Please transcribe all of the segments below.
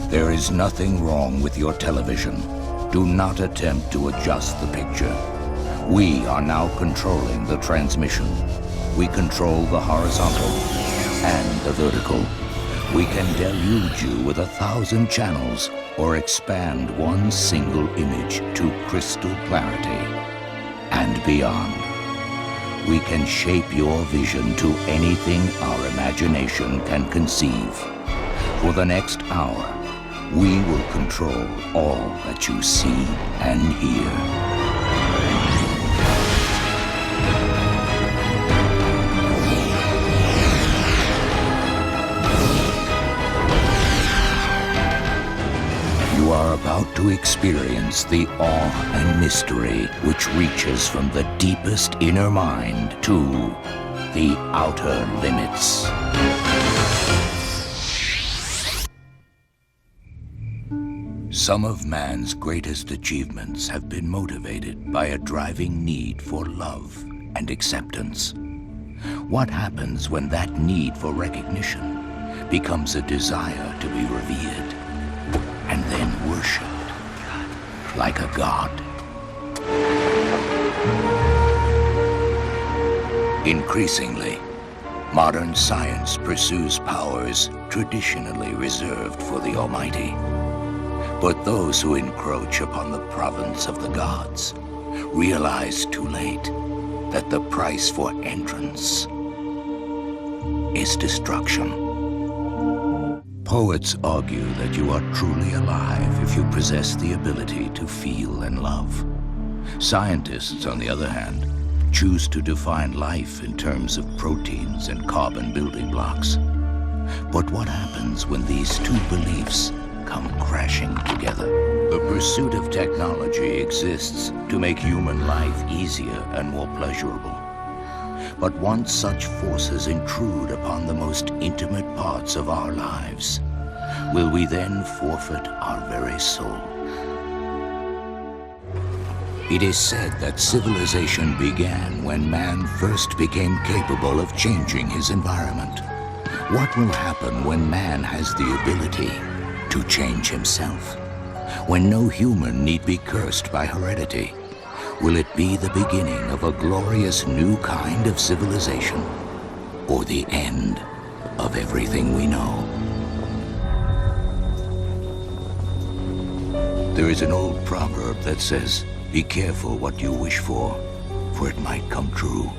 There is nothing wrong with your television. Do not attempt to adjust the picture. We are now controlling the transmission. We control the horizontal and the vertical. We can deluge you with 1,000 channels or expand one single image to crystal clarity and beyond. We can shape your vision to anything our imagination can conceive. For the next hour, we will control all that you see and hear. You are about to experience the awe and mystery which reaches from the deepest inner mind to the outer limits. Some of man's greatest achievements have been motivated by a driving need for love and acceptance. What happens when that need for recognition becomes a desire to be revered and then worshipped like a god? Increasingly, modern science pursues powers traditionally reserved for the Almighty. But those who encroach upon the province of the gods realize too late that the price for entrance is destruction. Poets argue that you are truly alive if you possess the ability to feel and love. Scientists, on the other hand, choose to define life in terms of proteins and carbon building blocks. But what happens when these two beliefs come crashing together? The pursuit of technology exists to make human life easier and more pleasurable. But once such forces intrude upon the most intimate parts of our lives, will we then forfeit our very soul? It is said that civilization began when man first became capable of changing his environment. What will happen when man has the ability to change himself? When no human need be cursed by heredity? Will it be the beginning of a glorious new kind of civilization, or the end of everything we know? There is an old proverb that says, "Be careful what you wish for it might come true."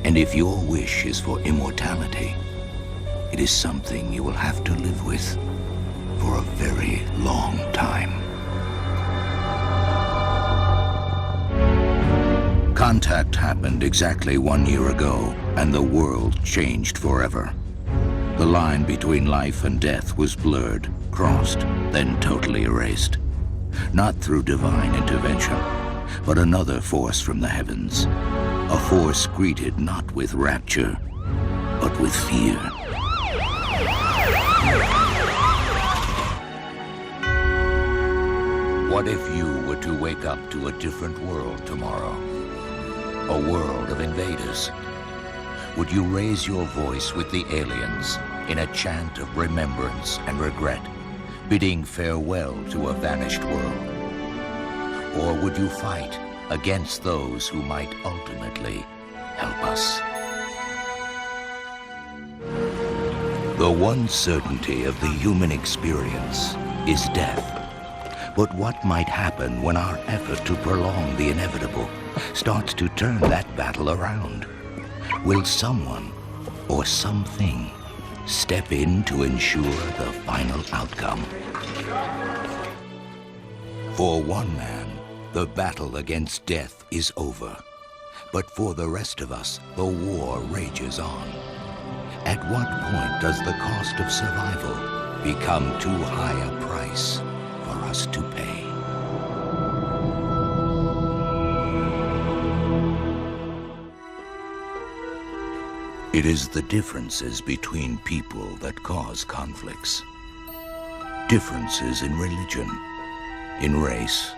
And if your wish is for immortality, it is something you will have to live with for a very long time. Contact happened exactly 1 year ago, and the world changed forever. The line between life and death was blurred, crossed, then totally erased. Not through divine intervention, but another force from the heavens. A force greeted not with rapture, but with fear. What if you were to wake up to a different world tomorrow? A world of invaders? Would you raise your voice with the aliens in a chant of remembrance and regret, bidding farewell to a vanished world? Or would you fight against those who might ultimately help us? The one certainty of the human experience is death. But what might happen when our effort to prolong the inevitable starts to turn that battle around? Will someone or something step in to ensure the final outcome? For one man, the battle against death is over. But for the rest of us, the war rages on. At what point does the cost of survival become too high a price for us to pay? It is the differences between people that cause conflicts. Differences in religion, in race,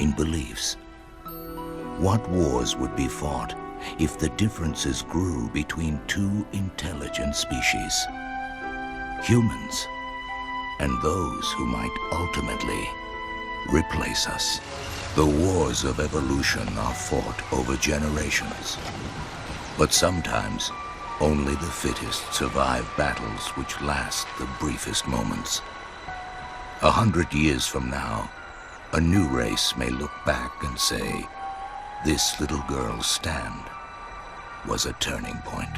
in beliefs. What wars would be fought if the differences grew between two intelligent species? Humans and those who might ultimately replace us. The wars of evolution are fought over generations. But sometimes, only the fittest survive battles which last the briefest moments. 100 years from now, a new race may look back and say, this little girl's stand was a turning point.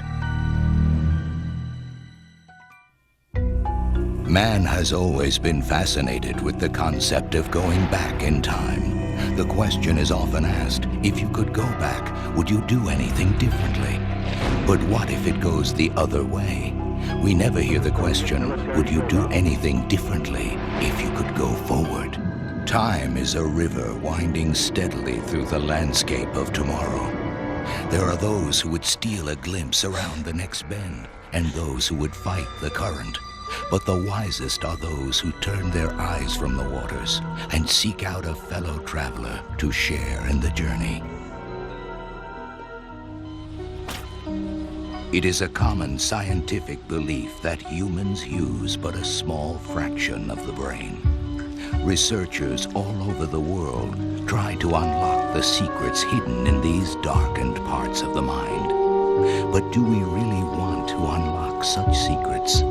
Man has always been fascinated with the concept of going back in time. The question is often asked, if you could go back, would you do anything differently? But what if it goes the other way? We never hear the question, would you do anything differently if you could go forward? Time is a river winding steadily through the landscape of tomorrow. There are those who would steal a glimpse around the next bend, and those who would fight the current. But the wisest are those who turn their eyes from the waters and seek out a fellow traveler to share in the journey. It is a common scientific belief that humans use but a small fraction of the brain. Researchers all over the world try to unlock the secrets hidden in these darkened parts of the mind. But do we really want to unlock such secrets?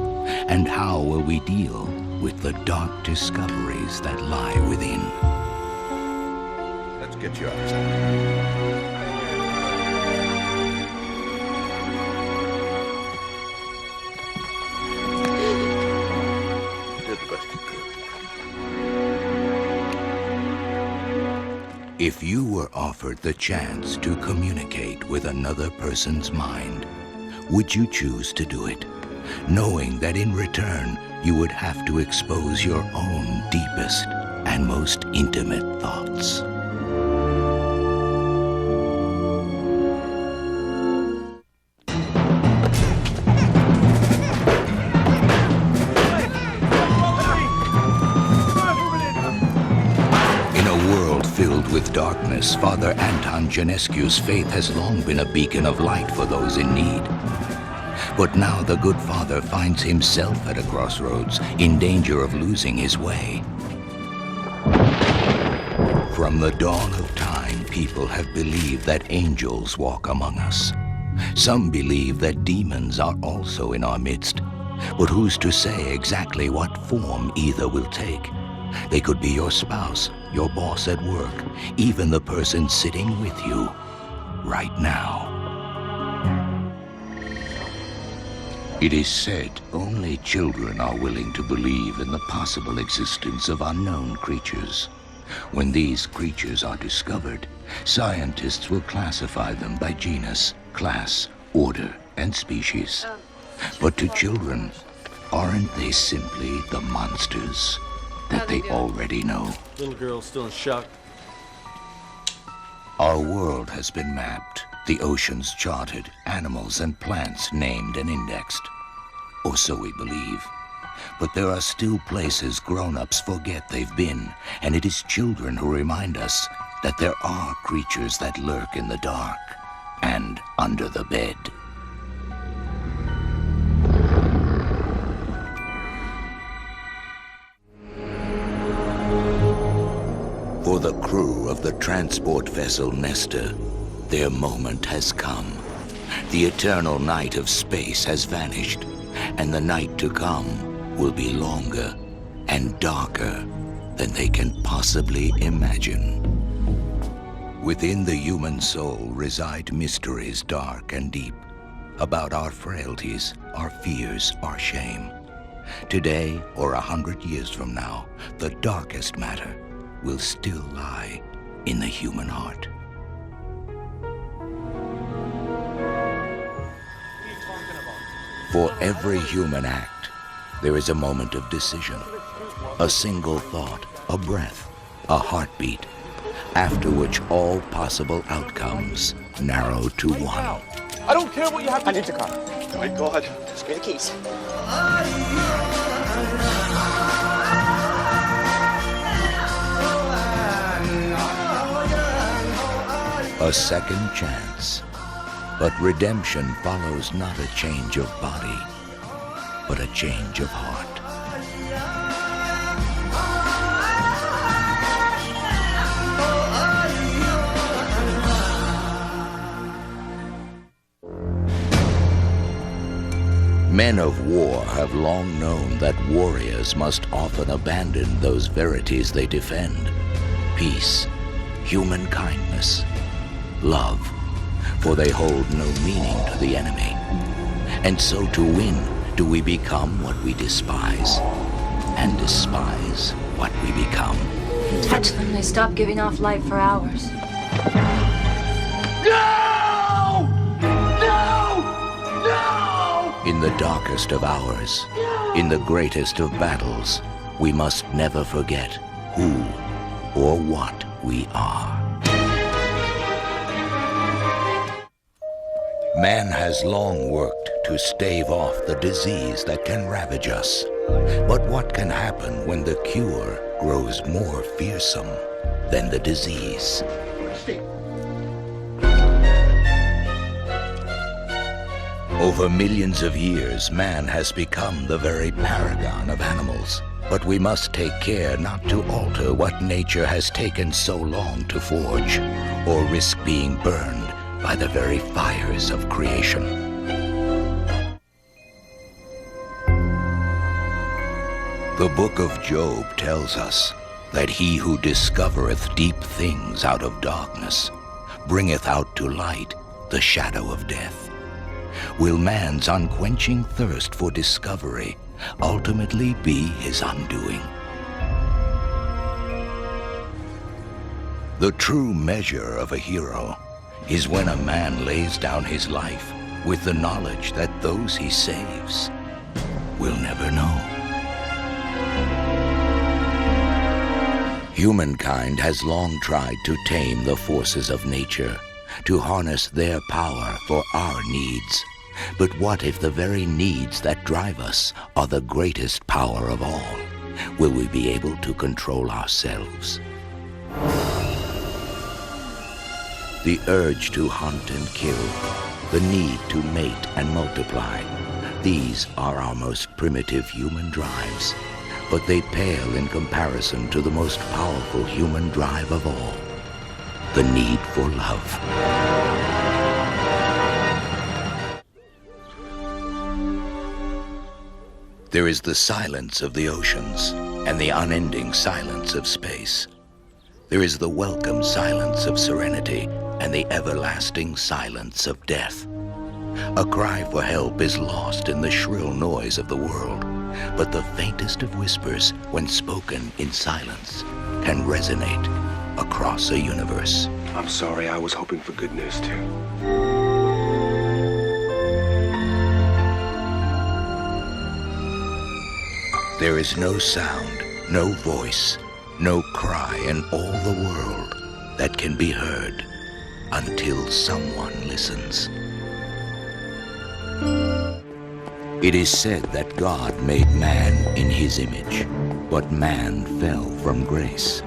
And how will we deal with the dark discoveries that lie within? Let's get you outside. If you were offered the chance to communicate with another person's mind, would you choose to do it, knowing that in return you would have to expose your own deepest and most intimate thoughts? Filled with darkness, Father Anton Genescu's faith has long been a beacon of light for those in need. But now the good father finds himself at a crossroads, in danger of losing his way. From the dawn of time, people have believed that angels walk among us. Some believe that demons are also in our midst. But who's to say exactly what form either will take? They could be your spouse, your boss at work, even the person sitting with you right now. It is said only children are willing to believe in the possible existence of unknown creatures. When these creatures are discovered, scientists will classify them by genus, class, order, and species. But to children, aren't they simply the monsters that they already know? Little girl's still in shock. Our world has been mapped, the oceans charted, animals and plants named and indexed. Or so we believe. But there are still places grown-ups forget they've been, and it is children who remind us that there are creatures that lurk in the dark and under the bed. For the crew of the transport vessel Nestor, their moment has come. The eternal night of space has vanished, and the night to come will be longer and darker than they can possibly imagine. Within the human soul reside mysteries dark and deep about our frailties, our fears, our shame. Today, or 100 years from now, the darkest matter will still lie in the human heart. For every human act, there is a moment of decision. A single thought, a breath, a heartbeat, after which all possible outcomes narrow to one. I don't care what you have to... I need your car. Oh my God. Just give me the keys. A second chance. But redemption follows not a change of body, but a change of heart. Men of war have long known that warriors must often abandon those verities they defend. Peace, human kindness, love, for they hold no meaning to the enemy. And so to win, do we become what we despise, and despise what we become. You touch them, they stop giving off light for hours. No! No! No! In the darkest of hours, in the greatest of battles, we must never forget who or what we are. Man has long worked to stave off the disease that can ravage us. But what can happen when the cure grows more fearsome than the disease? Over millions of years, man has become the very paragon of animals. But we must take care not to alter what nature has taken so long to forge, or risk being burned by the very fires of creation. The book of Job tells us that he who discovereth deep things out of darkness bringeth out to light the shadow of death. Will man's unquenching thirst for discovery ultimately be his undoing? The true measure of a hero is when a man lays down his life with the knowledge that those he saves will never know. Humankind has long tried to tame the forces of nature, to harness their power for our needs. But what if the very needs that drive us are the greatest power of all? Will we be able to control ourselves? The urge to hunt and kill, the need to mate and multiply, these are our most primitive human drives, but they pale in comparison to the most powerful human drive of all, the need for love. There is the silence of the oceans and the unending silence of space. There is the welcome silence of serenity and the everlasting silence of death. A cry for help is lost in the shrill noise of the world, but the faintest of whispers, when spoken in silence, can resonate across a universe. I'm sorry, I was hoping for good news too. There is no sound, no voice, no cry in all the world that can be heard until someone listens. It is said that God made man in his image, but man fell from grace.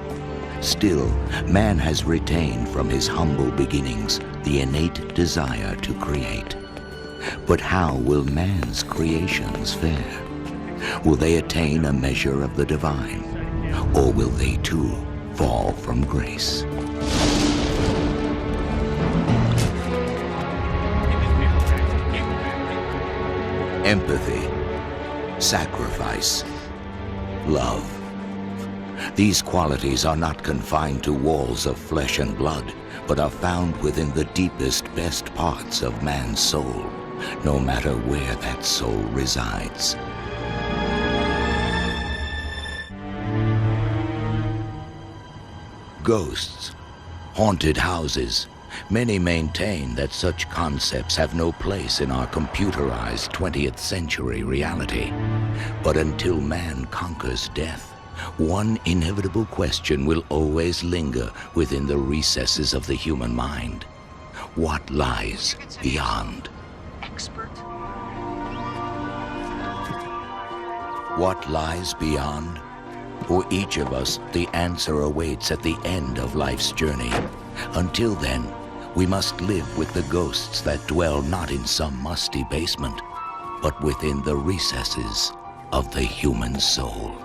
Still, man has retained from his humble beginnings the innate desire to create. But how will man's creations fare? Will they attain a measure of the divine, or will they too fall from grace? Empathy, sacrifice, love. These qualities are not confined to walls of flesh and blood, but are found within the deepest, best parts of man's soul, no matter where that soul resides. Ghosts, haunted houses. Many maintain that such concepts have no place in our computerized 20th century reality. But until man conquers death, one inevitable question will always linger within the recesses of the human mind. What lies beyond? What lies beyond? For each of us, the answer awaits at the end of life's journey. Until then, we must live with the ghosts that dwell not in some musty basement, but within the recesses of the human soul.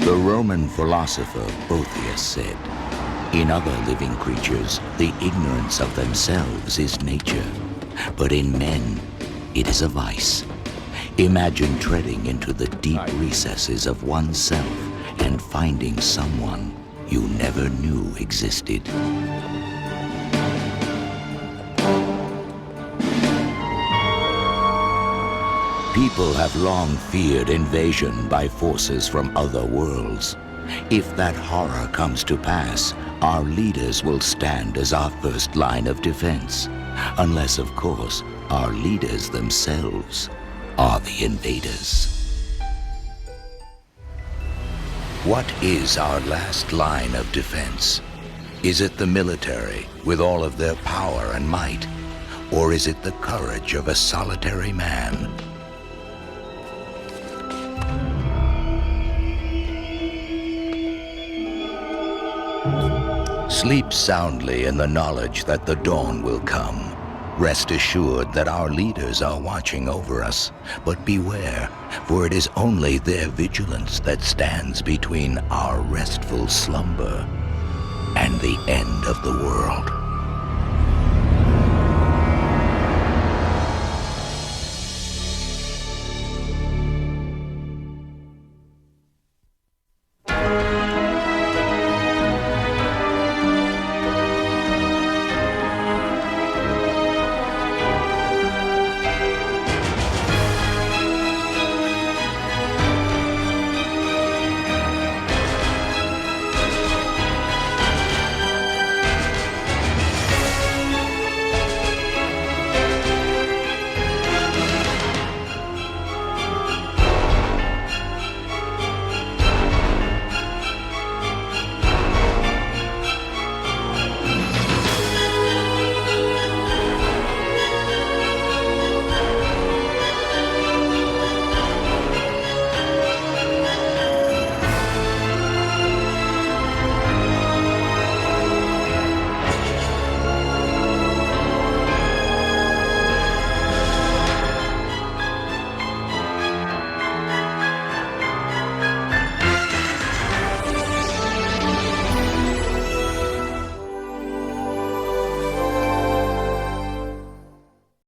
The Roman philosopher Boethius said, In other living creatures, the ignorance of themselves is nature. But in men, it is a vice. Imagine treading into the deep recesses of oneself and finding someone you never knew existed. People have long feared invasion by forces from other worlds. If that horror comes to pass, our leaders will stand as our first line of defense. Unless, of course, our leaders themselves are the invaders. What is our last line of defense? Is it the military, with all of their power and might? Or is it the courage of a solitary man? Sleep soundly in the knowledge that the dawn will come. Rest assured that our leaders are watching over us. But beware, for it is only their vigilance that stands between our restful slumber and the end of the world.